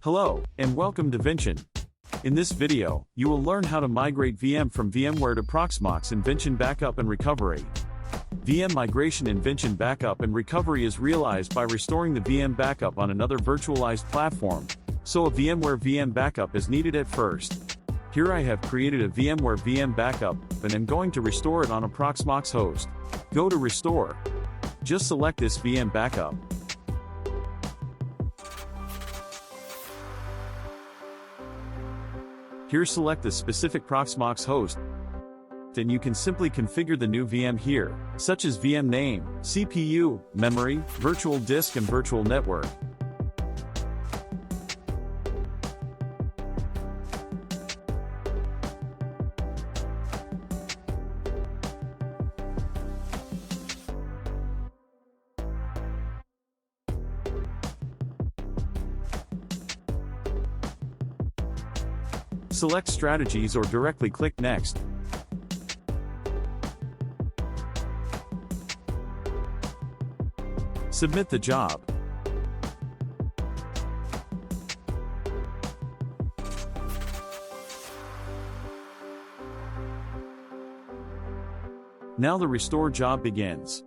Hello, and welcome to Vinchin. In this video, you will learn how to migrate VM from VMware to Proxmox in Vinchin Backup and Recovery. VM migration in Vinchin Backup and Recovery is realized by restoring the VM backup on another virtualized platform, so a VMware VM backup is needed at first. Here I have created a VMware VM backup and am going to restore it on a Proxmox host. Go to Restore. Just select this VM backup. Here select the specific Proxmox host, and you can simply configure the new VM here, such as VM name, CPU, memory, virtual disk and virtual network. Select Strategies or directly click Next. Submit the job. Now the restore job begins.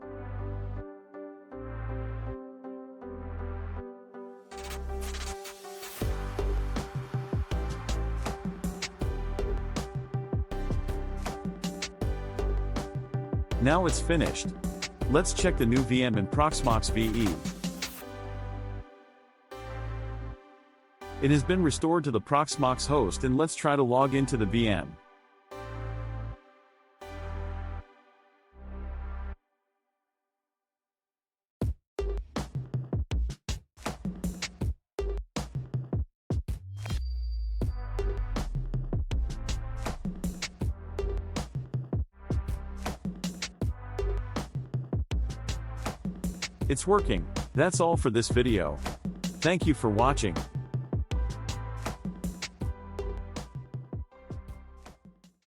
Now it's finished. Let's check the new VM in Proxmox VE. It has been restored to the Proxmox host, and let's try to log into the VM. It's working. That's all for this video. Thank you for watching.